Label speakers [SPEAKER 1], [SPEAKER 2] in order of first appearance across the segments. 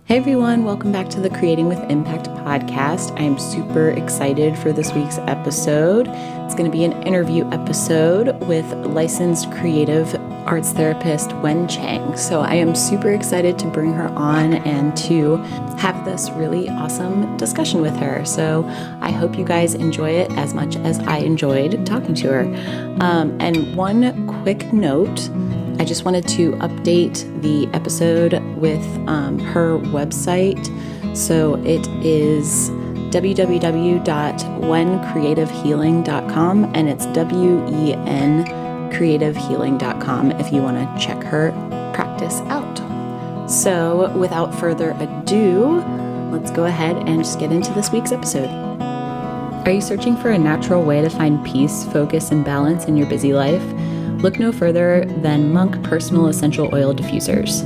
[SPEAKER 1] Hey everyone, welcome back to the Creating with Impact podcast. I am super excited for this week's episode. It's going to be an interview episode with licensed creative arts therapist Wen Chang. So I am super excited to bring her on and to have this really awesome discussion with her. So I hope you guys enjoy it as much as I enjoyed talking to her. And one quick note, I just wanted to update the episode with her website. So it is www.wencreativehealing.com, and it's WEN creativehealing.com if you want to check her practice out. So without further ado, let's go ahead and just get into this week's episode. Are you searching for a natural way to find peace, focus, and balance in your busy life? Look no further than Monk Personal Essential Oil Diffusers.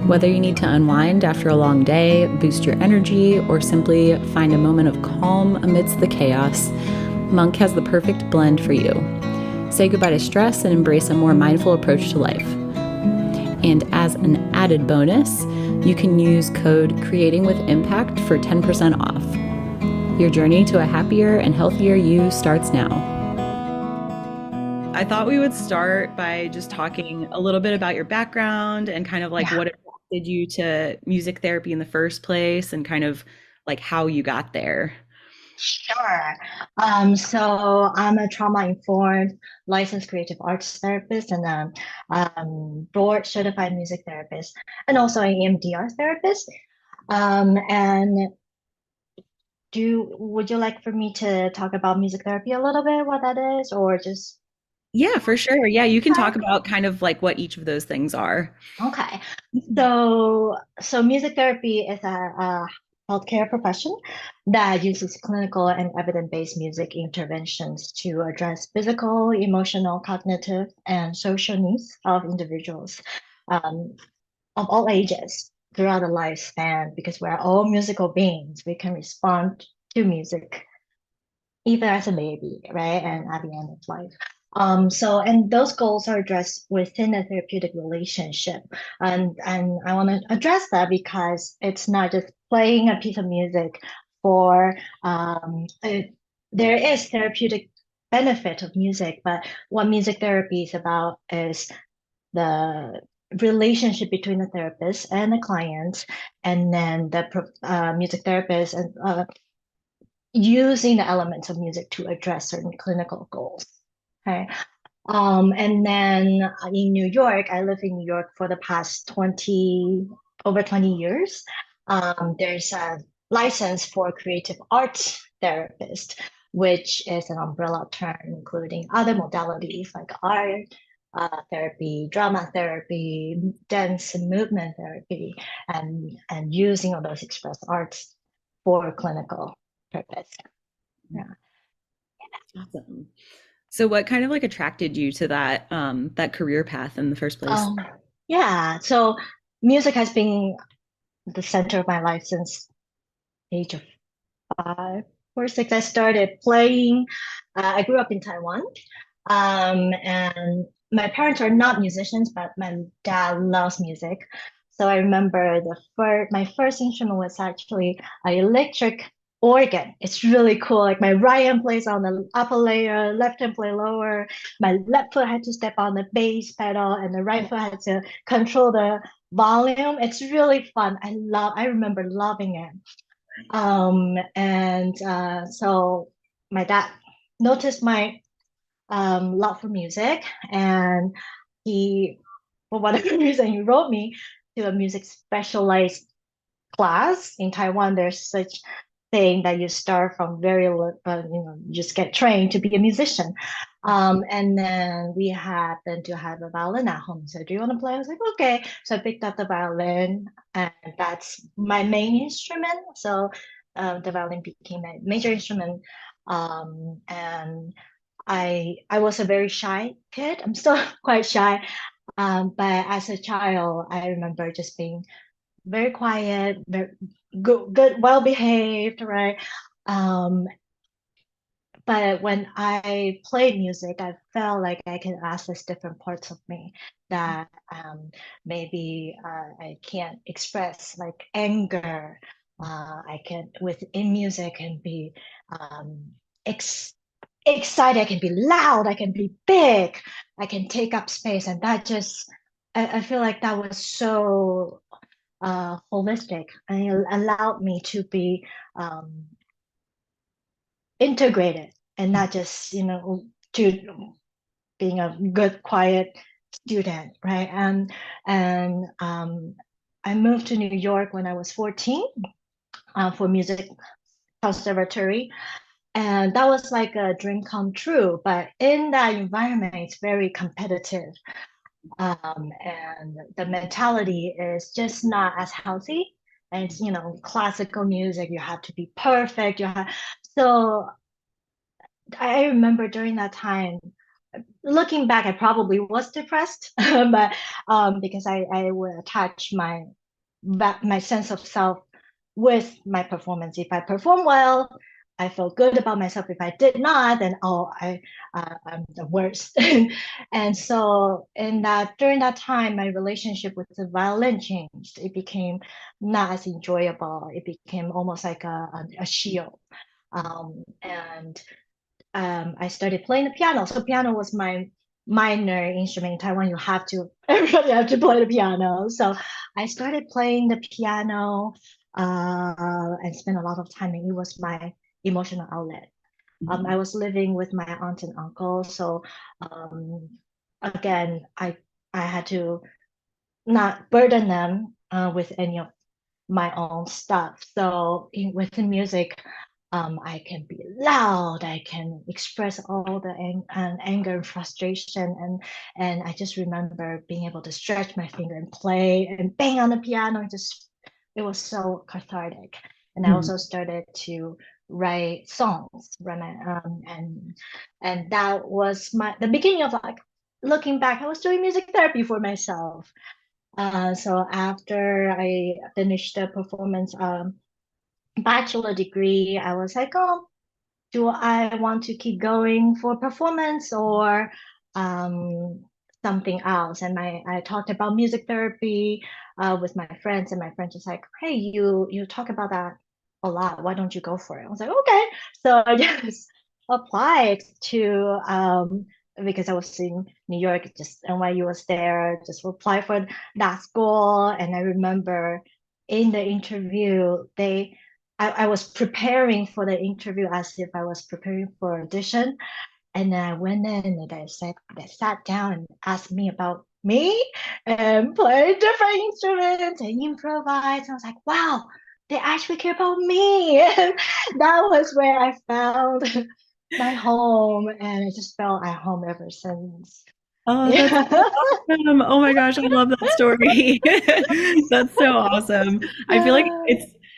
[SPEAKER 1] Whether you need to unwind after a long day, boost your energy, or simply find a moment of calm amidst the chaos, Monk has the perfect blend for you. Say goodbye to stress and embrace a more mindful approach to life. And as an added bonus, you can use code CreatingWithImpact for 10% off. Your journey to a happier and healthier you starts now. I thought we would start by just talking a little bit about your background and kind of like what attracted you to music therapy in the first place and kind of like how you got there.
[SPEAKER 2] Sure. So I'm a trauma-informed licensed creative arts therapist and board certified music therapist, and also an EMDR therapist. And would you like for me to talk about music therapy a little bit, what that is, or just
[SPEAKER 1] Yeah, for sure. Yeah, you can
[SPEAKER 2] okay?
[SPEAKER 1] talk about kind of like what each of those things are.
[SPEAKER 2] Okay. So music therapy is a healthcare profession that uses clinical and evidence-based music interventions to address physical, emotional, cognitive, and social needs of individuals um, of all ages throughout the lifespan, because we're all musical beings. We can respond to music even as a baby, right? And at the end of life. And those goals are addressed within a therapeutic relationship. And I want to address that because it's not just playing a piece of music for, there is therapeutic benefit of music, but what music therapy is about is the relationship between the therapist and the client, and then the music therapist and using the elements of music to address certain clinical goals. Okay. And then in New York, I live in New York for the past over 20 years. There's a license for creative arts therapist, which is an umbrella term, including other modalities like art therapy, drama therapy, dance and movement therapy, and using all those express arts for clinical purpose. Yeah.
[SPEAKER 1] Awesome. So what kind of like attracted you to that career path in the first place?
[SPEAKER 2] Um, yeah. So music has been the center of my life since age of 5 or 6. I started playing. I grew up in Taiwan, and my parents are not musicians, but my dad loves music. So I remember my first instrument was actually an electric organ. It's really cool. Like my right hand plays on the upper layer, left hand play lower. My left foot had to step on the bass pedal, and the right foot had to control the volume. It's really fun. I remember loving it. So my dad noticed my love for music, and he, for whatever reason, he wrote me to a music specialized class in Taiwan. There's such thing that you start from you just get trained to be a musician. And then we happened to have a violin at home. So do you want to play? I was like, okay. So I picked up the violin, and that's my main instrument. So the violin became a major instrument. And I was a very shy kid. I'm still quite shy. But as a child, I remember just being very quiet, very good, well behaved, right? Um, but when I play music, I felt like I can access different parts of me that maybe I can't express, like anger. I can within music can be um, ex excited, I can be loud, I can be big, I can take up space, and that just I feel like that was so holistic, and it allowed me to be um, integrated and not just to being a good quiet student, right? And I moved to New York when I was 14 for music conservatory, and that was like a dream come true. But in that environment, it's very competitive, and the mentality is just not as healthy. And it's, classical music, you have to be perfect. So I remember during that time, looking back, I probably was depressed, but because I would attach my sense of self with my performance. If I perform well, I feel good about myself. If I did not, then I'm the worst. And so in that during that time, my relationship with the violin changed. It became not as enjoyable. It became almost like a shield. And I started playing the piano. So piano was my minor instrument in Taiwan. Everybody have to play the piano. So I started playing the piano and spent a lot of time, and it was my emotional outlet. I was living with my aunt and uncle, so um, again, I had to not burden them with any of my own stuff. So with the music, I can be loud. I can express all the anger and frustration, and I just remember being able to stretch my finger and play and bang on the piano. It was so cathartic. And I
[SPEAKER 1] Mhm.
[SPEAKER 2] also started to write songs, and that was the beginning of, like, looking back. I was doing music therapy for myself. So after I finished the performance bachelor degree, I was like, oh, do I want to keep going for performance or um, something else? And I talked about music therapy with my friends, and my friends was like, hey, you talk about that a lot. Why don't you go for it? I was like, okay. So I just applied to because I was in New York, just NYU was there, just apply for that school. And I remember in the interview, I was preparing for the interview as if I was preparing for audition. And then I went in and they sat down and asked me about me and play different instruments and improvise. I was like, wow, they actually care about me. And that was where I found my home, and I just felt at home ever since.
[SPEAKER 1] Oh, that's so
[SPEAKER 2] Yeah.
[SPEAKER 1] awesome. Oh my gosh, I love that story. That's so awesome. I feel like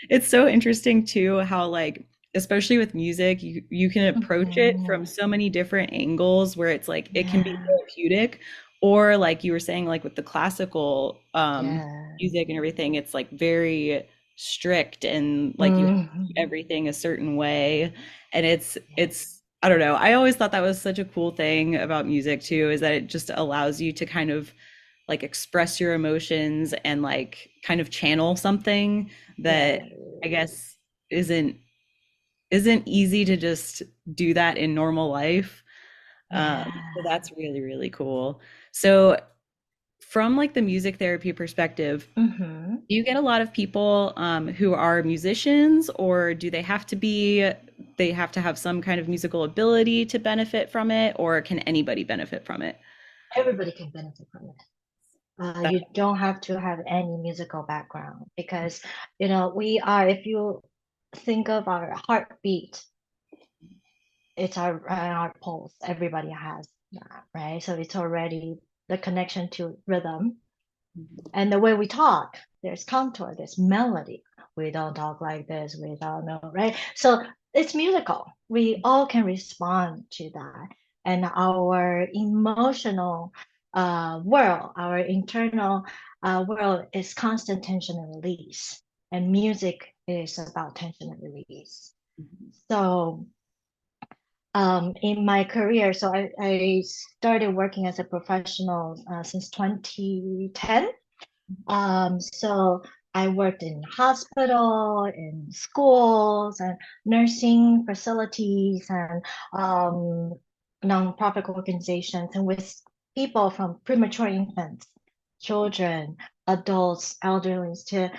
[SPEAKER 1] it's so interesting too how like especially with music, you can approach it from
[SPEAKER 2] Mhm.
[SPEAKER 1] so many different angles where it's like it can be
[SPEAKER 2] Yeah.
[SPEAKER 1] therapeutic or like you were saying like with the classical
[SPEAKER 2] Yeah.
[SPEAKER 1] music and everything, it's like very strict and like you have to do
[SPEAKER 2] Mhm.
[SPEAKER 1] everything a certain way and
[SPEAKER 2] Yeah.
[SPEAKER 1] it's I don't know. I always thought that was such a cool thing about music too, is that it just allows you to kind of like express your emotions and like kind of channel something that
[SPEAKER 2] Yeah.
[SPEAKER 1] I guess isn't isn't easy to just do that in normal life. So
[SPEAKER 2] Yeah.
[SPEAKER 1] that's really, really cool. So from like the music therapy perspective,
[SPEAKER 2] Hmm.
[SPEAKER 1] do you get a lot of people who are musicians, or do they have to have some kind of musical ability to benefit from it, or can anybody benefit from it?
[SPEAKER 2] Everybody can benefit from it.
[SPEAKER 1] That,
[SPEAKER 2] You don't have to have any musical background because, if you think of our heartbeat, it's our pulse. Everybody has that, right? So it's already the connection to rhythm. And the way we talk, there's contour, there's melody. We don't talk like this, we don't know, right? So it's musical. We all can respond to that. And our emotional world, our internal world is constant tension and release. And music is about tension and release. So In my career, so I started working as a professional since 2010. So I worked in hospital, in schools, and nursing facilities, and um, nonprofit organizations, and with people from premature infants, children, adults, elderly, to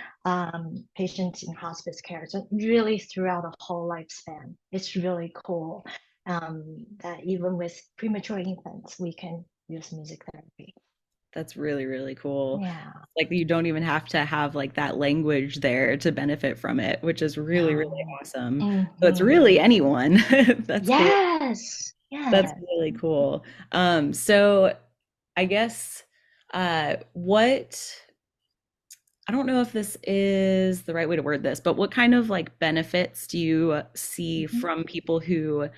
[SPEAKER 2] patients in hospice care. So really throughout the whole lifespan, it's really cool that even with premature infants, we can use music therapy.
[SPEAKER 1] That's really, really cool.
[SPEAKER 2] Yeah.
[SPEAKER 1] Like you don't even have to have like that language there to benefit from it, which is really, really
[SPEAKER 2] No.
[SPEAKER 1] awesome. So it's
[SPEAKER 2] Hmm.
[SPEAKER 1] really anyone. That's cool.
[SPEAKER 2] Yes.
[SPEAKER 1] That's
[SPEAKER 2] Yes.
[SPEAKER 1] really cool. So I guess what I don't know if this is the right way to word this, but what kind of like benefits do you see
[SPEAKER 2] Mhm.
[SPEAKER 1] from people who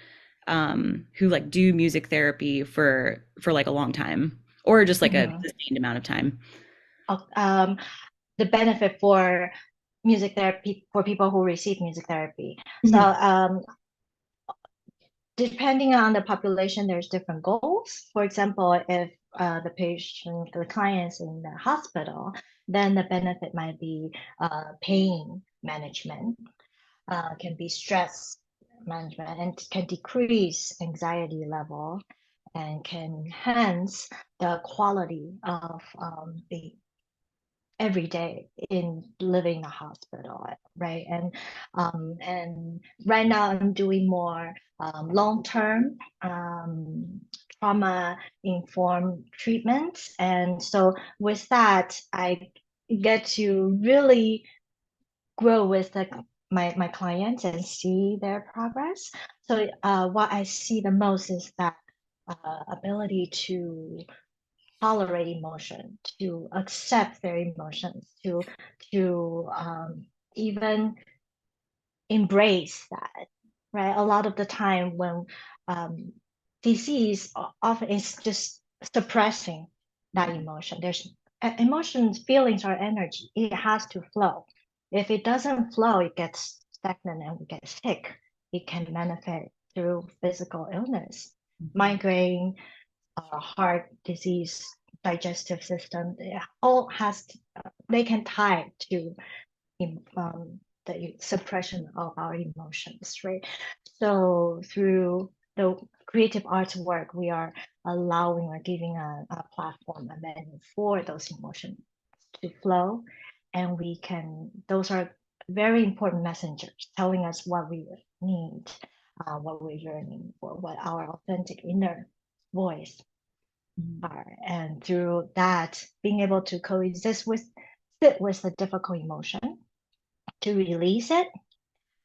[SPEAKER 1] like do music therapy for like a long time or just like a
[SPEAKER 2] Mhm.
[SPEAKER 1] sustained amount of time?
[SPEAKER 2] Oh, the benefit for music therapy for people who receive music therapy. So,
[SPEAKER 1] Mhm.
[SPEAKER 2] depending on the population, there's different goals. For example, if the client's in the hospital, then the benefit might be pain management, can be stress management, and can decrease anxiety level and can enhance the quality of the every day in living in the hospital, right? And right now I'm doing more long-term trauma informed treatments, and so with that I get to really grow with my clients and see their progress. So what I see the most is that ability to tolerate emotion, to accept their emotions, to even embrace that, right? A lot of the time when um, disease often is just suppressing that emotion. There's emotions, feelings are energy. It has to flow. If it doesn't flow, it gets stagnant and we get sick. It can manifest through physical illness,
[SPEAKER 1] Mhm.
[SPEAKER 2] migraine, heart disease, digestive system, they all they can tie to the suppression of our emotions, right? So through the creative arts work, we are allowing or giving a platform, a venue for those emotions to flow, and those are very important messengers telling us what we need, what we're yearning for, what our authentic inner voice
[SPEAKER 1] Mhm.
[SPEAKER 2] are. And through that, being able to sit with the difficult emotion, to release it,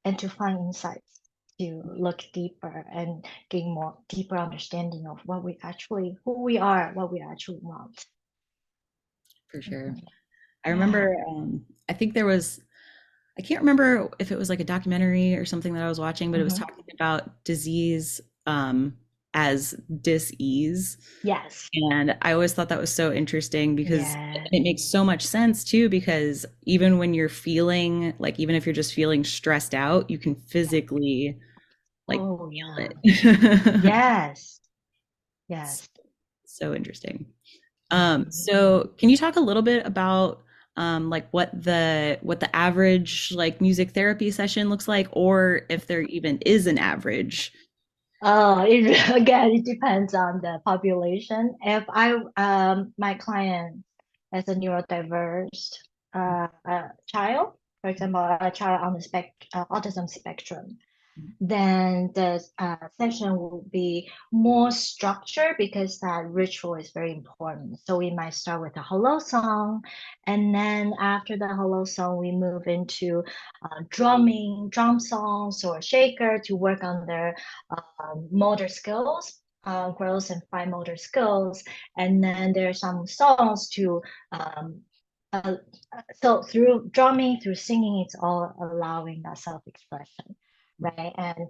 [SPEAKER 2] and to find insights, to look deeper and gain more deeper understanding of who we are, what we actually want.
[SPEAKER 1] For sure.
[SPEAKER 2] Mhm.
[SPEAKER 1] I
[SPEAKER 2] Yeah.
[SPEAKER 1] remember, I think there was, I can't remember if it was like a documentary or something that I was watching, but it was
[SPEAKER 2] Hmm.
[SPEAKER 1] talking about disease as dis-ease.
[SPEAKER 2] Yes.
[SPEAKER 1] And I always thought that was so interesting because
[SPEAKER 2] Yeah.
[SPEAKER 1] it makes so much sense too, because even when you're feeling like, even if you're just feeling stressed out, you can physically like
[SPEAKER 2] Oh,
[SPEAKER 1] feel
[SPEAKER 2] yeah.
[SPEAKER 1] it.
[SPEAKER 2] Yes. Yes.
[SPEAKER 1] So interesting.
[SPEAKER 2] Mhm.
[SPEAKER 1] So can you talk a little bit about like what the average like music therapy session looks like, or if there even is an average?
[SPEAKER 2] Again, it depends on the population. If my client is a neurodiverse child, for example, a child on the autism spectrum, then the session will be more structured because that ritual is very important. So we might start with a hello song, and then after the hello song, we move into drum songs or shaker to work on their motor skills. Growth and fine motor skills, and then there are some songs to um, uh, so through drumming, through singing, it's all allowing that self-expression, right? And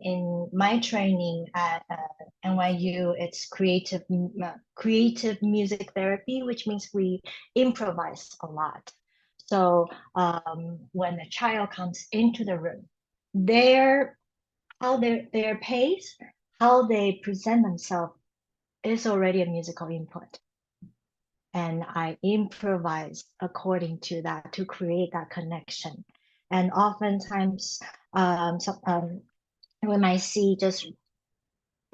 [SPEAKER 2] in my training at NYU, it's creative music therapy, which means we improvise a lot. So when a child comes into the room, their how their pace, how they present themselves is already a musical input. And I improvise according to that to create that connection. And oftentimes, we might see just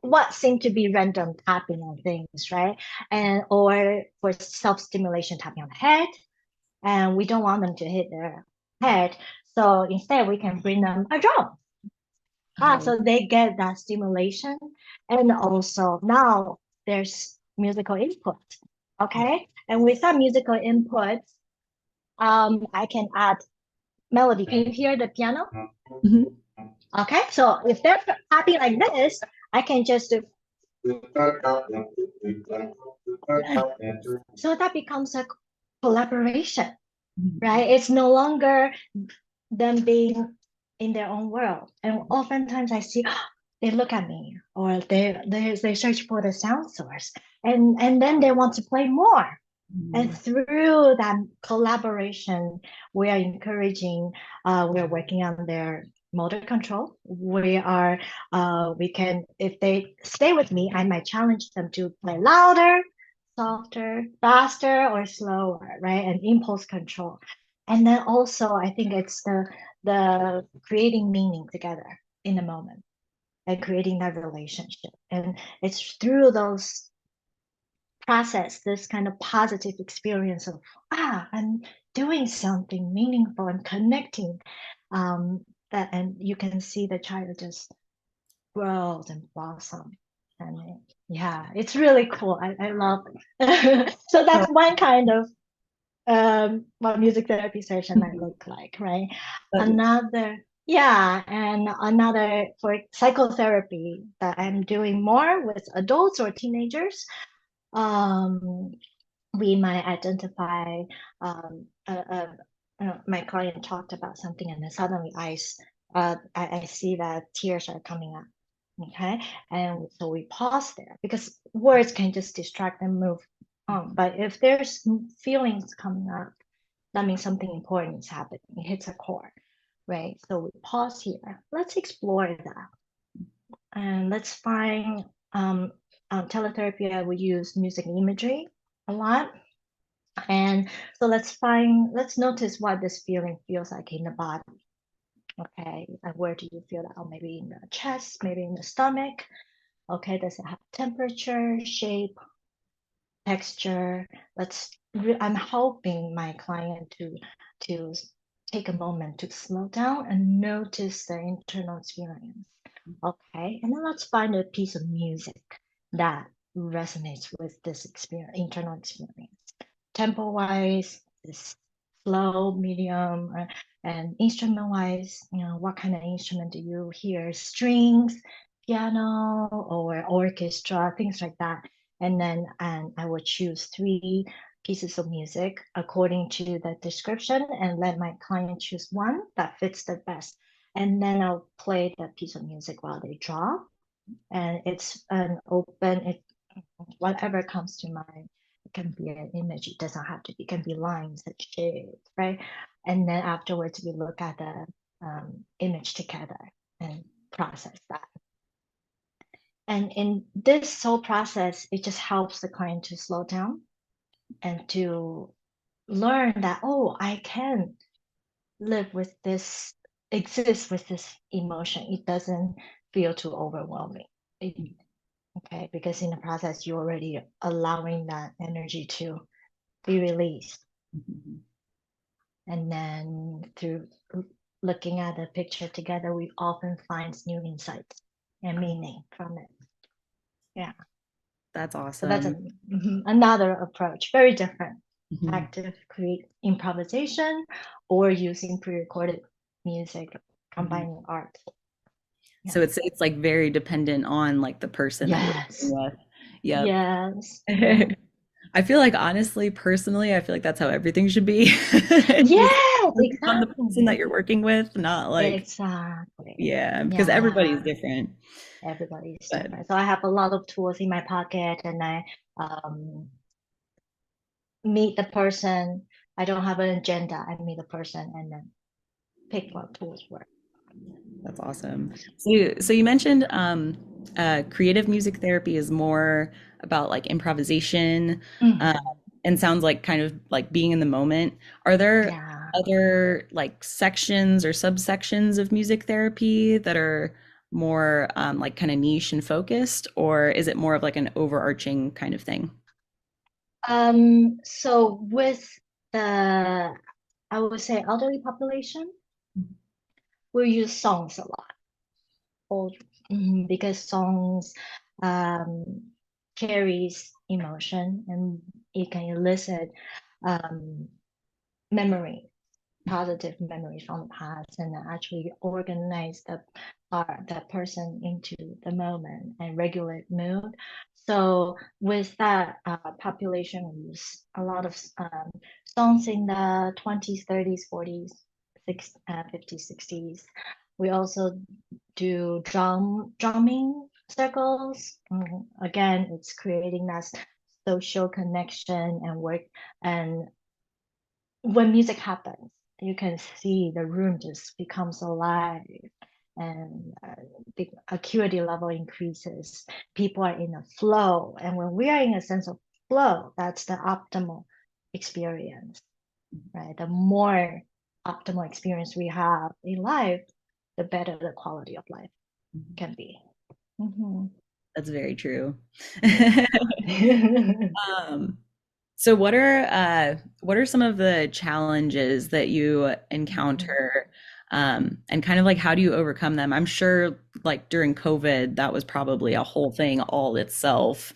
[SPEAKER 2] what seem to be random tapping on things, right? And or for self-stimulation, tapping on the head, and we don't want them to hit their head. So instead, we can bring them a drum. So they get that stimulation, and also now there's musical input. Okay, and with that musical input, I can add melody. Can you hear the piano?
[SPEAKER 1] Mhm.
[SPEAKER 2] Okay, so if they're tapping like this, I can just do. So that becomes a collaboration, right? It's no longer them being in their own world. And oftentimes I see they look at me or they search for the sound source and then they want to play more. And through that collaboration, we are encouraging, we're working on their motor control. We can, if they stay with me, I might challenge them to play louder, softer, faster, or slower, right? And impulse control. And then also, I think it's the creating meaning together in the moment and creating that relationship. And it's through those process, this kind of positive experience of I'm doing something meaningful and connecting, that, and you can see the child just grows and blossom. And yeah, it's really cool. I love it. So that's one kind of what music therapy session might look like, right? Another, yeah, and another for psychotherapy that I'm doing more with adults or teenagers. Um, we might identify, my client talked about something and then suddenly I see that tears are coming up. Okay. And so we pause there because words can just distract and move on. But if there's feelings coming up, that means something important is happening. It hits a core, right? So we pause here. Let's explore that. And let's find, teletherapy, I would use music and imagery a lot. And so let's notice what this feeling feels like in the body. Okay, and where do you feel that? Oh, maybe in the chest, maybe in the stomach. Okay, does it have temperature, shape, texture? I'm helping my client to take a moment to slow down and notice the internal experience. Okay, and then let's find a piece of music that resonates with this internal experience. Tempo wise, is slow, medium, and instrument wise, what kind of instrument do you hear? Strings, piano, or orchestra, things like that. And then I would choose 3 pieces of music according to the description and let my client choose one that fits the best. And then I'll play that piece of music while they draw. And it's an open, whatever comes to mind. It can be an image, it doesn't have to be, it can be lines and shapes, right? And then afterwards, we look at the image together and process that. And in this whole process, it just helps the client to slow down and to learn that, oh, I can live with this, exist with this emotion. It doesn't feel too overwhelming. Okay, because in the process, you're already allowing that energy to be released.
[SPEAKER 1] Mhm.
[SPEAKER 2] And then through looking at the picture together, we often find new insights and meaning from it. Yeah.
[SPEAKER 1] That's
[SPEAKER 2] So that's
[SPEAKER 1] awesome.
[SPEAKER 2] another approach, very different.
[SPEAKER 1] Mhm.
[SPEAKER 2] Active create improvisation or using pre-recorded music,
[SPEAKER 1] Mhm.
[SPEAKER 2] combining art. Yeah.
[SPEAKER 1] So it's like very dependent on like the person that you're working
[SPEAKER 2] Yes.
[SPEAKER 1] with. Yep.
[SPEAKER 2] Yes. Yeah.
[SPEAKER 1] I feel like honestly, personally, I feel like that's how everything should be. Just
[SPEAKER 2] Yes,
[SPEAKER 1] focus on the person that
[SPEAKER 2] exactly.
[SPEAKER 1] you're working with, not like,
[SPEAKER 2] Exactly.
[SPEAKER 1] yeah, because everybody's
[SPEAKER 2] Yeah.
[SPEAKER 1] different.
[SPEAKER 2] Everybody's
[SPEAKER 1] But
[SPEAKER 2] different. So I have a lot of tools in my pocket and I um, meet the person. I don't have an agenda. I meet the person and then pick what tools work.
[SPEAKER 1] That's awesome. So you mentioned creative music therapy is more about like improvisation, uh,
[SPEAKER 2] Mhm.
[SPEAKER 1] and sounds like kind of like being in the moment. Are there
[SPEAKER 2] Yeah.
[SPEAKER 1] other like sections or subsections of music therapy that are more like kind of niche and focused, or is it more of like an overarching kind of thing?
[SPEAKER 2] So with the, I would say elderly population, we use songs a lot. Or, because songs um, carries emotion and it can elicit um, memory, positive memories from the past, and actually organize that person into the moment and regulate mood. So with that population, we use a lot of songs in the 20s, 30s, 40s, 50s, 60s. We also do drumming circles. Again, it's creating that social connection and work. And when music happens, you can see the room just becomes alive, and the acuity level increases. People are in a flow, and when we are in a sense of flow, that's the optimal experience, right? The more optimal experience we have in life, the better the quality of life can be. Mhm.
[SPEAKER 1] That's very true.
[SPEAKER 2] Yeah.
[SPEAKER 1] Um, so what are some of the challenges that you encounter, and kind of like how do you overcome them? I'm sure like during COVID, that was probably a whole thing all itself.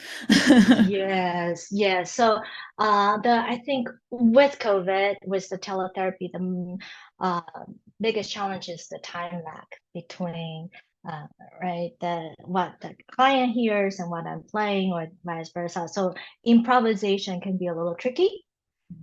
[SPEAKER 2] Yes, yes. So, the I think with COVID, with the teletherapy, the uh, biggest challenge is the time lag between, uh, right, the what the client hears and what I'm playing, or vice versa. So, improvisation can be a little tricky,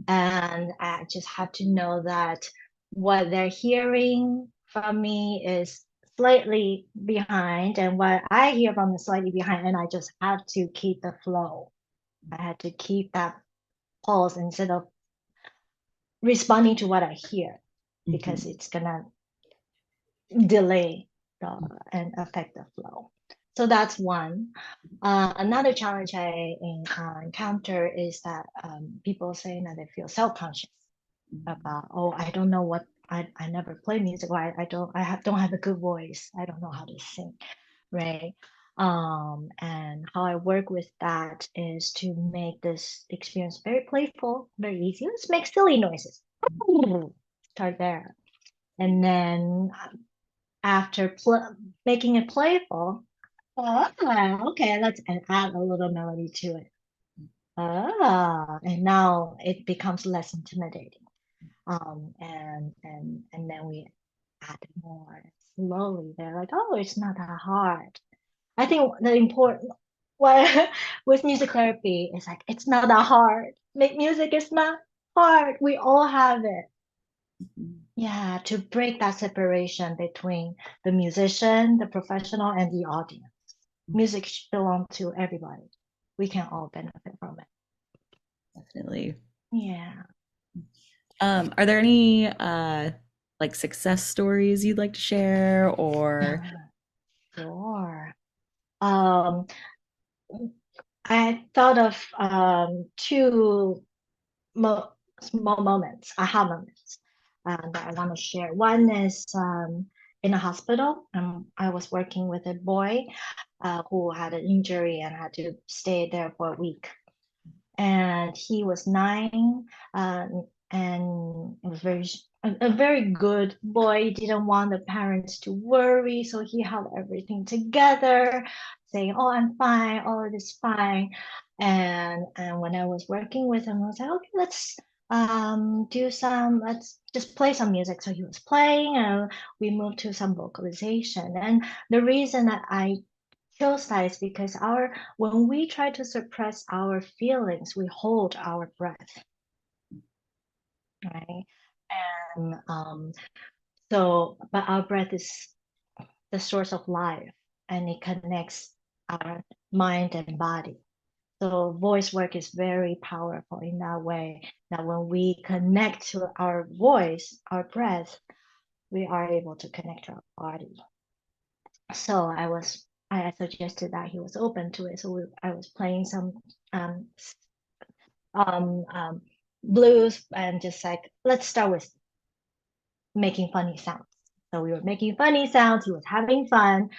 [SPEAKER 2] and I just have to know that what they're hearing from me is slightly behind, and what I hear from is slightly behind, and I just have to keep the flow. I had to keep that pulse instead of responding to what I hear, because
[SPEAKER 1] Mhm.
[SPEAKER 2] it's gonna delay and affect the flow. So that's one. Another challenge I encounter is that people saying that they feel self-conscious about, oh, I don't know what, I never play music, or don't have a good voice. I don't know how to sing, right? And how I work with that is to make this experience very playful, very easy. Let's make silly noises. Start there. And then after making it playful, okay, let's add a little melody to it. And now it becomes less intimidating. And then we add more slowly. They're like, oh, it's not that hard. I think the important what with music therapy is like it's not that hard. Make music is not hard. We all have it. Yeah, to break that separation between the musician, the professional, and the audience. Music should belong to everybody. We can all benefit from it.
[SPEAKER 1] Definitely.
[SPEAKER 2] Yeah.
[SPEAKER 1] Are there any like success stories you'd like to share or
[SPEAKER 2] Sure. Um, I thought of two mo small moments, aha moments, that I want to share. One is in a hospital. I was working with a boy who had an injury and had to stay there for a week. And he was 9, and it was a very good boy. He didn't want the parents to worry, so he held everything together, saying, "Oh, I'm fine. Oh, it is fine." And when I was working with him, I was like, "Okay, let's just play some music." So he was playing, and we moved to some vocalization. And the reason that I chose that is because our when we try to suppress our feelings, we hold our breath, right? And but our breath is the source of life, and it connects our mind and body. So voice work is very powerful in that way. That when we connect to our voice, our breath, we are able to connect to our body. So I suggested that he was open to it. So I was playing some um, um, um, blues and just like, let's start with making funny sounds. So we were making funny sounds. He was having fun,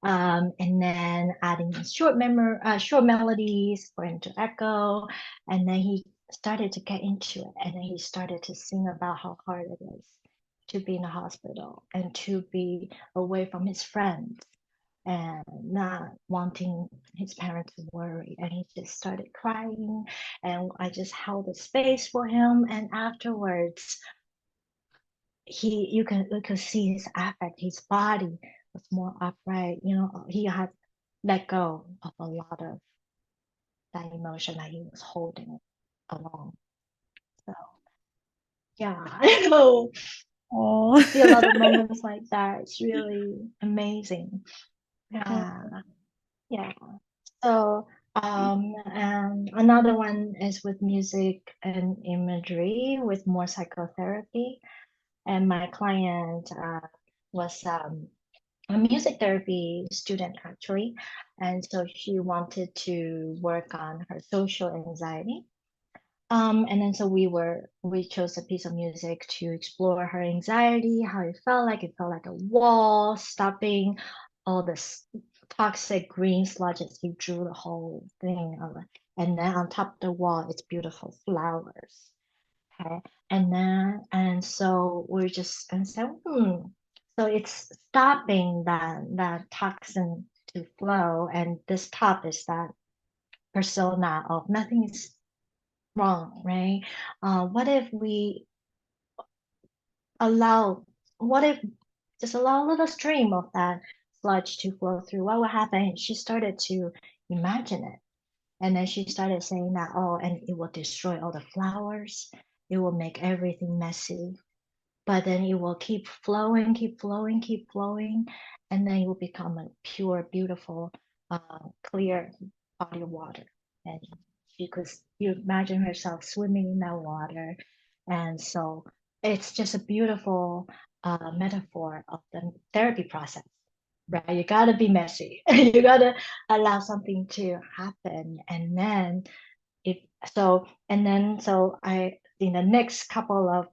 [SPEAKER 2] and then adding short melodies for him to echo, and then he started to get into it, and then he started to sing about how hard it is to be in the hospital and to be away from his friends and not wanting his parents to worry. And he just started crying, and I just held the space for him. And afterwards, you could see his affect, his body was more upright. You know, he had let go of a lot of that emotion that he was holding along. So yeah, I know.
[SPEAKER 1] Oh.
[SPEAKER 2] I see a lot of moments like that. It's really amazing.
[SPEAKER 1] Oh.
[SPEAKER 2] Yeah, yeah. So and another one is with music and imagery with more psychotherapy. And my client was a music therapy student actually, and so she wanted to work on her social anxiety. And then so we chose a piece of music to explore her anxiety, how it felt like. It felt like a wall stopping all this toxic green sludges. He drew the whole thing of it. And then on top of the wall, it's beautiful flowers. Okay. And so we're just and so so it's stopping that toxin to flow. And this top is that persona of nothing is wrong, right? What if we allow, what if just allow a little stream of that sludge to flow through? What would happen? She started to imagine it. And then she started saying that, oh, and it will destroy all the flowers. It will make everything messy. But then it will keep flowing, keep flowing, keep flowing. And then it will become a pure, beautiful, clear body of water. And she could, you imagine herself swimming in that water. And so it's just a beautiful metaphor of the therapy process, right? You gotta be messy. You gotta allow something to happen. And then if so, and then so I in the next couple of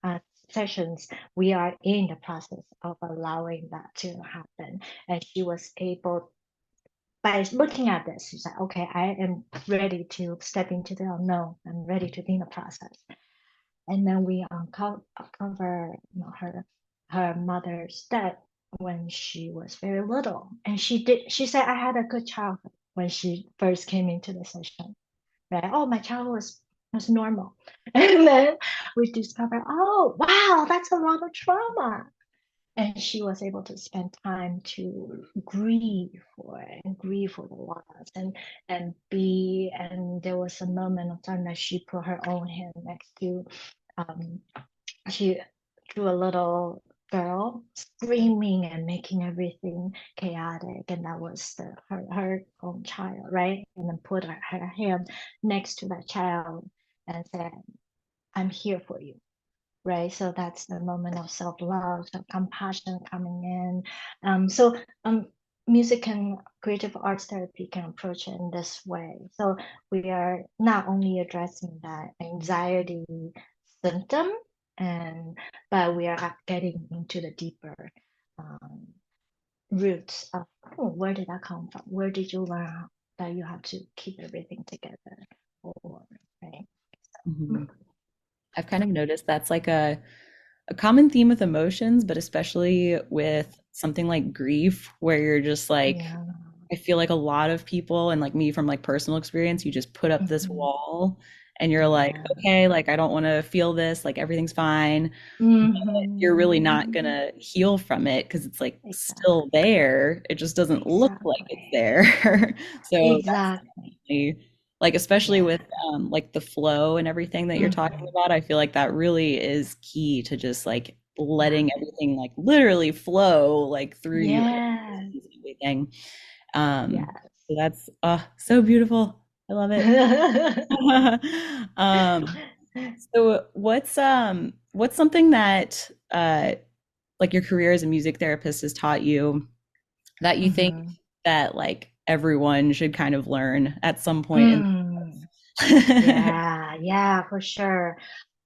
[SPEAKER 2] uh, sessions, we are in the process of allowing that to happen. And she was able, by looking at this, she's like, okay, I am ready to step into the unknown. I'm ready to be in the process. And then we uncover, you know, her mother's death when she was very little. And she said, I had a good childhood when she first came into the session, right? Oh, my child was normal. And then we discover, oh, wow, that's a lot of trauma. And she was able to spend time to grieve for it and grieve for the loss and be. And there was a moment of time that she put her own hand next to, um, she drew a little girl screaming and making everything chaotic, and that was her own child, right? And then put her hand next to that child and said, I'm here for you, right? So that's the moment of self-love, compassion coming in. So music and creative arts therapy can approach it in this way. So we are not only addressing that anxiety symptom, and but we are getting into the deeper um, roots of, oh, where did that come from? Where did you learn that you have to keep everything together? Or right.
[SPEAKER 1] Mhm. I've kind of noticed that's like a common theme with emotions, but especially with something like grief, where you're just like,
[SPEAKER 2] Yeah.
[SPEAKER 1] I feel like a lot of people, and like me from like personal experience, you just put up this
[SPEAKER 2] Mhm.
[SPEAKER 1] wall and you're like,
[SPEAKER 2] Yeah.
[SPEAKER 1] okay, like I don't want to feel this, like everything's fine. But you're really not
[SPEAKER 2] Mm-hmm.
[SPEAKER 1] gonna heal from it because it's like still
[SPEAKER 2] Exactly.
[SPEAKER 1] there. It just doesn't look like it's
[SPEAKER 2] Exactly.
[SPEAKER 1] there. So that's
[SPEAKER 2] Exactly.
[SPEAKER 1] definitely like, especially
[SPEAKER 2] Yeah.
[SPEAKER 1] with like the flow and everything that you're talking
[SPEAKER 2] Mm-hmm.
[SPEAKER 1] about, I feel like that really is key to just like
[SPEAKER 2] Yeah.
[SPEAKER 1] letting everything like literally flow like through you and
[SPEAKER 2] Yes.
[SPEAKER 1] everything. So
[SPEAKER 2] Yes.
[SPEAKER 1] that's so beautiful. I love it. Um, so what's something that like your career as a music therapist has taught you that you think
[SPEAKER 2] Mm-hmm.
[SPEAKER 1] that like everyone should kind of learn at some point in
[SPEAKER 2] Mm.
[SPEAKER 1] their life?
[SPEAKER 2] Yeah, yeah, for sure.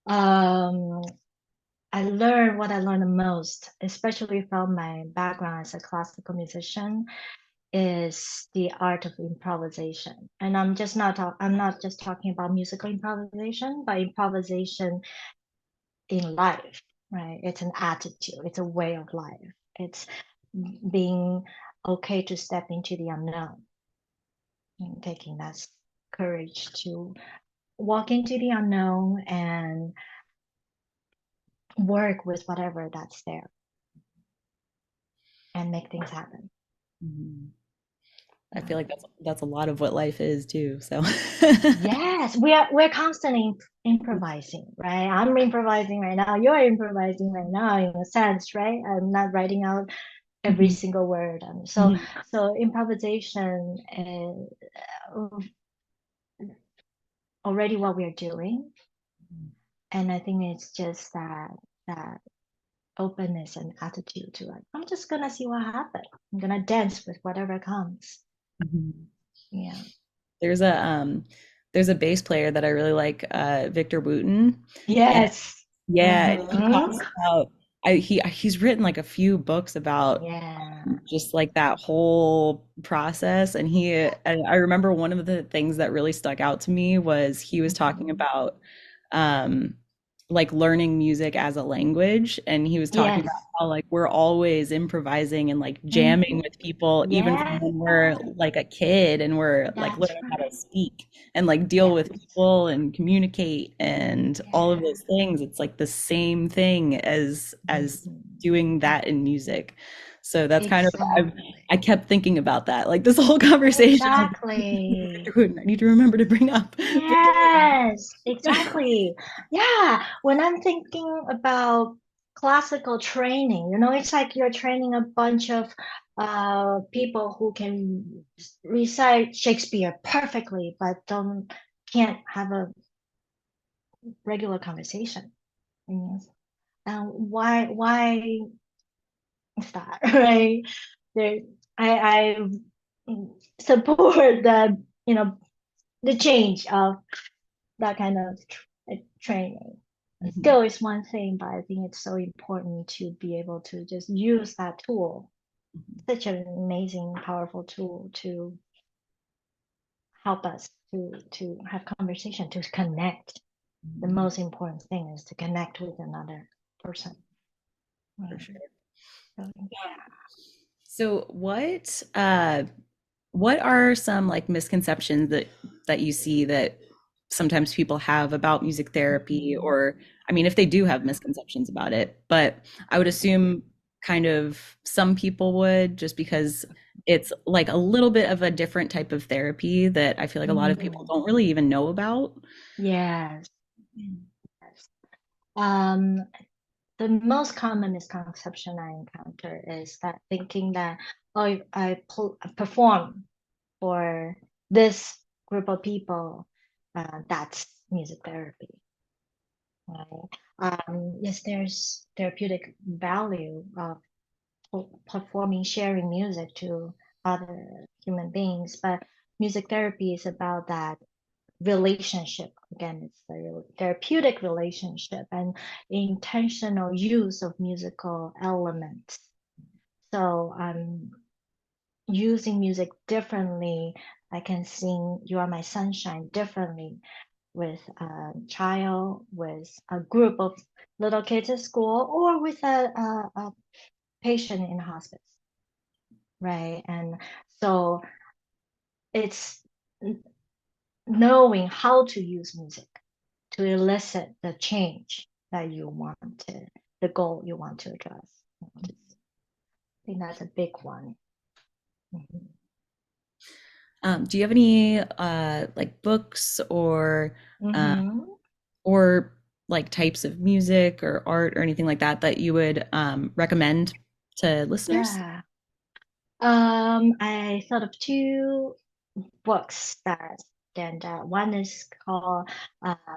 [SPEAKER 2] Um, I learned what I learned the most, especially from my background as a classical musician, is the art of improvisation. And I'm not just talking about musical improvisation, but improvisation in life, right? It's an attitude, it's a way of life. It's being okay to step into the unknown and taking that courage to walk into the unknown and work with whatever that's there and make things happen.
[SPEAKER 1] Mhm. I
[SPEAKER 2] Yeah.
[SPEAKER 1] feel like that's a lot of what life is too. So
[SPEAKER 2] Yes, we're constantly improvising, right? I'm improvising right now. You're improvising right now, in a sense, right? I'm not writing out every
[SPEAKER 1] Mhm.
[SPEAKER 2] single word.
[SPEAKER 1] Mhm.
[SPEAKER 2] So improvisation is already what we're doing, and I think it's just that openness and attitude to like, I'm just gonna see what happens. I'm gonna dance with whatever comes.
[SPEAKER 1] Mhm.
[SPEAKER 2] Yeah.
[SPEAKER 1] There's a there's a bass player that I really like, Victor Wooten. And
[SPEAKER 2] Yes.
[SPEAKER 1] yeah, and he
[SPEAKER 2] Mm-hmm.
[SPEAKER 1] talks about he's written like a few books about
[SPEAKER 2] Yeah.
[SPEAKER 1] just like that whole process. And I remember one of the things that really stuck out to me was he was talking
[SPEAKER 2] Mhm.
[SPEAKER 1] about um like learning music as a language, and he was talking about
[SPEAKER 2] Yes.
[SPEAKER 1] how like we're always improvising and like jamming
[SPEAKER 2] Mm-hmm.
[SPEAKER 1] with people even from
[SPEAKER 2] Yeah,
[SPEAKER 1] when we're like a kid and we're like
[SPEAKER 2] that's
[SPEAKER 1] learning how to
[SPEAKER 2] right.
[SPEAKER 1] speak and like deal with
[SPEAKER 2] Yes.
[SPEAKER 1] people and communicate and all of
[SPEAKER 2] Yeah.
[SPEAKER 1] those things. It's like the same thing as
[SPEAKER 2] Mhm.
[SPEAKER 1] doing that in music. So that's kind of
[SPEAKER 2] Exactly.
[SPEAKER 1] I kept thinking about that. Like this whole conversation, I was like,
[SPEAKER 2] Exactly.
[SPEAKER 1] Victor Wooten, I need to remember to bring up Victor
[SPEAKER 2] Yes,
[SPEAKER 1] Wooten.
[SPEAKER 2] exactly. Yeah, when I'm thinking about classical training, it's like you're training a bunch of people who can recite Shakespeare perfectly, but can't have a regular conversation. Mm. Why is that, right? There, I support the change of that kind of training.
[SPEAKER 1] Mhm.
[SPEAKER 2] Skill is one thing, but I think it's so important to be able to just use that tool, such an amazing, powerful tool to help us to have conversation, to connect. The
[SPEAKER 1] Mhm.
[SPEAKER 2] most important thing is to connect with another person.
[SPEAKER 1] For
[SPEAKER 2] Right.
[SPEAKER 1] sure.
[SPEAKER 2] So,
[SPEAKER 1] So what are some like misconceptions that you see that sometimes people have about music therapy?
[SPEAKER 2] mhm.
[SPEAKER 1] Or I mean, if they do have misconceptions about it, but I would assume kind of some people would, just because it's like a little bit of a different type of therapy that I feel like a lot of people
[SPEAKER 2] Mhm.
[SPEAKER 1] don't really even know about.
[SPEAKER 2] Yes. Yes. Um, the most common misconception I encounter is that thinking that, oh, if I perform for this group of people, that's music therapy, right? Yes, there's therapeutic value of performing, sharing music to other human beings, but music therapy is about that relationship. Again, it's the therapeutic relationship and intentional use of musical elements. So I'm using music differently. I can sing You Are My Sunshine differently with a child, with a group of little kids at school, or with a patient in hospice, right? And so it's knowing how to use music to elicit the change that you want to, the goal you want to address. I think that's a big one. Mhm.
[SPEAKER 1] Do you have any like books uh,
[SPEAKER 2] Mhm.
[SPEAKER 1] or like types of music or art or anything like that that you would recommend to listeners?
[SPEAKER 2] Yeah. I thought of two books that stand out. One is called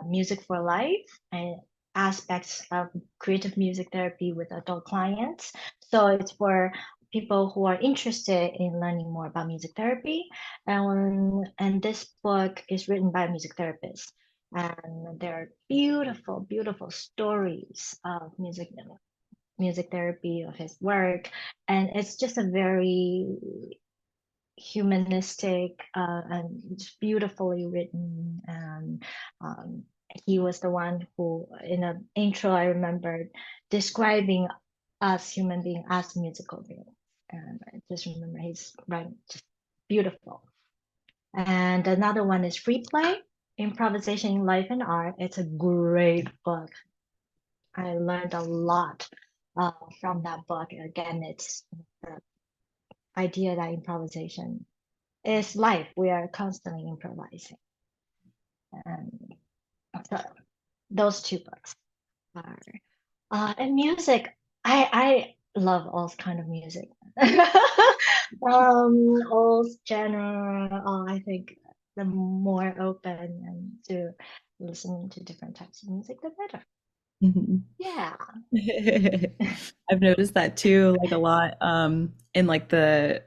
[SPEAKER 2] Music for Life, and aspects of creative music therapy with adult clients. So it's for people who are interested in learning more about music therapy. And this book is written by a music therapist. And there are beautiful, beautiful stories of music therapy, of his work. And it's just a very humanistic and it's beautifully written. And he was the one who, in an intro, I remembered describing us human beings as musical beings. And I just remember he's writing just beautiful. And another one is Free Play, Improvisation in Life and Art. It's a great book. I learned a lot from that book. Again, it's the idea that improvisation is life. We are constantly improvising. And so those two books are and music. I love all kind of music. All genre. I think the more open and to listening to different types of music, the better.
[SPEAKER 1] Mhm.
[SPEAKER 2] Yeah.
[SPEAKER 1] I've noticed that too, like a lot in like the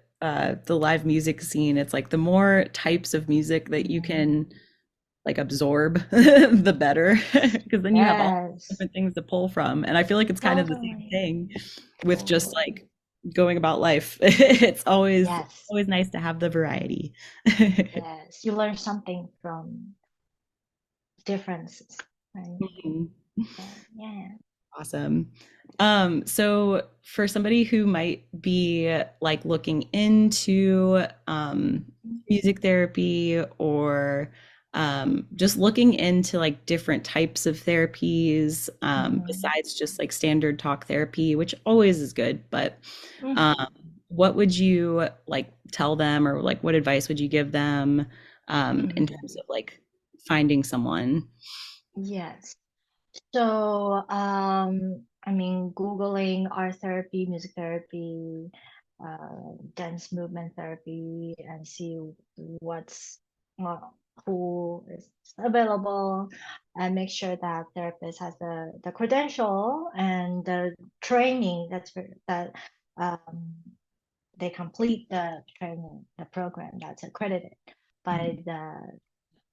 [SPEAKER 1] live music scene. It's like the more types of music that you can like absorb, the better, because then you have all
[SPEAKER 2] Yes.
[SPEAKER 1] different things to pull from. And I feel like it's kind of the same
[SPEAKER 2] Totally.
[SPEAKER 1] thing with just
[SPEAKER 2] Totally.
[SPEAKER 1] like going about life. It's
[SPEAKER 2] Yes.
[SPEAKER 1] always nice to have the variety.
[SPEAKER 2] Yes. You learn something from differences, right?
[SPEAKER 1] Mhm.
[SPEAKER 2] So, yeah.
[SPEAKER 1] Awesome. So for somebody who might be like looking into music therapy or just looking into like different types of therapies
[SPEAKER 2] Mhm.
[SPEAKER 1] besides just like standard talk therapy, which always is good, but um,
[SPEAKER 2] Mhm.
[SPEAKER 1] what would you like tell them or like what advice would you give them in
[SPEAKER 2] Mhm.
[SPEAKER 1] terms of like finding someone?
[SPEAKER 2] Yes. So, I mean, Googling art therapy, music therapy, dance movement therapy, and see what's who is available, and make sure that therapist has the credential and the training that um, they complete the training, the program that's accredited by the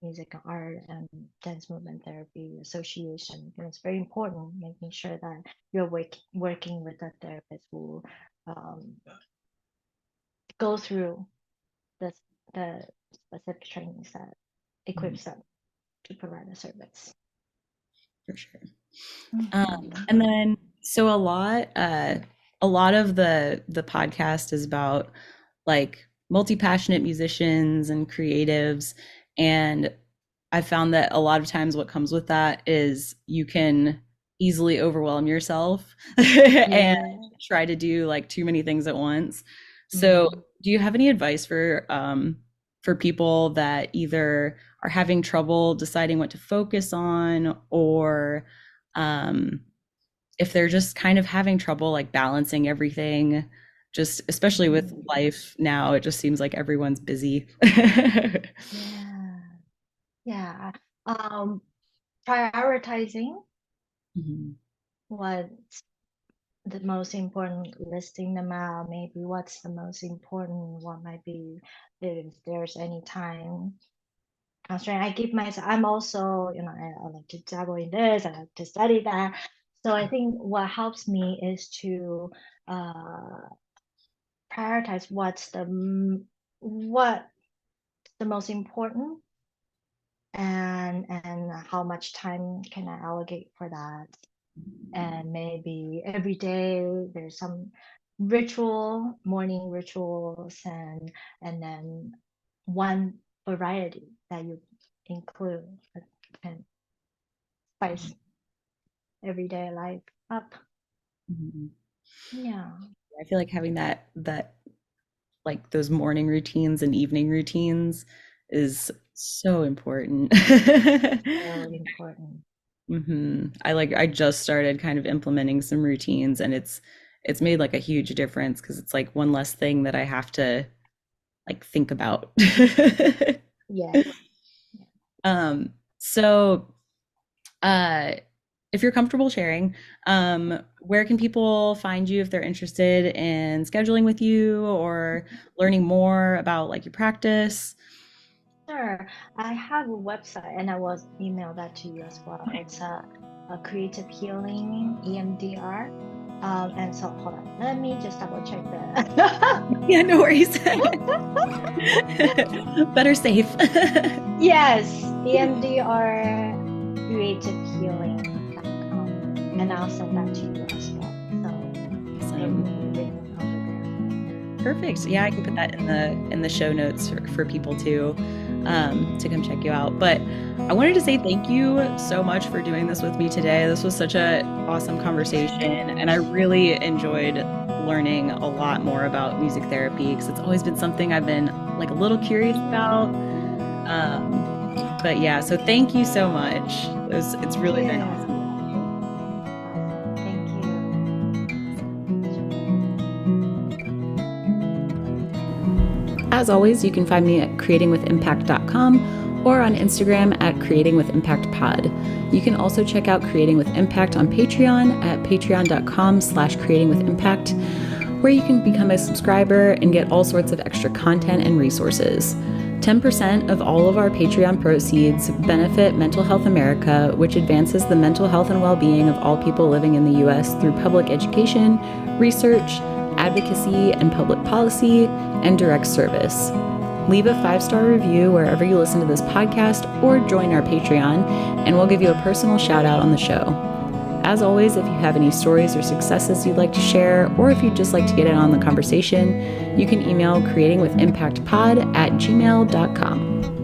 [SPEAKER 2] Music and Art and Dance Movement Therapy Association. And it's very important making sure that you're working with a therapist who um, go through the, the specific trainings that
[SPEAKER 1] Mhm.
[SPEAKER 2] equips them to provide a service.
[SPEAKER 1] For sure.
[SPEAKER 2] Mhm.
[SPEAKER 1] And then so a lot of the podcast is about like multi-passionate musicians and creatives. And I found that a lot of times what comes with that is you can easily overwhelm yourself and
[SPEAKER 2] Yeah.
[SPEAKER 1] try to do like too many things at once. So
[SPEAKER 2] Mm.
[SPEAKER 1] do you have any advice for people that either are having trouble deciding what to focus on or um, if they're just kind of having trouble like balancing everything, just especially with
[SPEAKER 2] Mm.
[SPEAKER 1] life now, it just seems like everyone's busy.
[SPEAKER 2] Yeah. Yeah. Um, Prioritizing
[SPEAKER 1] Mhm,
[SPEAKER 2] what the most important, listing them out, maybe what's the most important, what might be, if there's any time constraint. I give myself, I'm also, I like to dabble in this, I like to study that. So I think what helps me is to uh, prioritize what the most important, and how much time can I allocate for that. And maybe every day there's some morning rituals, and then one variety that you include that can spice everyday life up.
[SPEAKER 1] mhm.
[SPEAKER 2] Yeah.
[SPEAKER 1] I feel like having that like those morning routines and evening routines is so important.
[SPEAKER 2] So important.
[SPEAKER 1] I just started kind of implementing some routines and it's made like a huge difference because it's like one less thing that I have to like think about.
[SPEAKER 2] Yes.
[SPEAKER 1] So uh if you're comfortable sharing, where can people find you if they're interested in scheduling with you or learning more about like your practice?
[SPEAKER 2] Sure. I have a website and I will email that to you as well.
[SPEAKER 1] Okay.
[SPEAKER 2] It's a creative healing EMDR. And so hold on, let me just double check the
[SPEAKER 1] Yeah, no worries. Better safe.
[SPEAKER 2] yes, EMDR creativehealing.com. And I'll send that to you as well. So it will be written over there.
[SPEAKER 1] Perfect. Yeah, I can put that in the show notes for people to come check you out. But I wanted to say thank you so much for doing this with me today. This was such a awesome conversation, and I really enjoyed learning a lot more about music therapy because it's always been something I've been like a little curious about. But yeah, so thank you so much. It's really been awesome.
[SPEAKER 2] Thank you.
[SPEAKER 1] As always, you can find me at creatingwithimpact.com or on Instagram at creatingwithimpactpod. You can also check out Creating with Impact on Patreon at patreon.com/creatingwithimpact, where you can become a subscriber and get all sorts of extra content and resources. 10% of all of our Patreon proceeds benefit Mental Health America, which advances the mental health and well-being of all people living in the U.S. through public education, research, advocacy and public policy, and direct service. Leave a 5-star review wherever you listen to this podcast or join our Patreon, and we'll give you a personal shout out on the show. As always, if you have any stories or successes you'd like to share, or if you'd just like to get in on the conversation, you can email creatingwithimpactpod@gmail.com.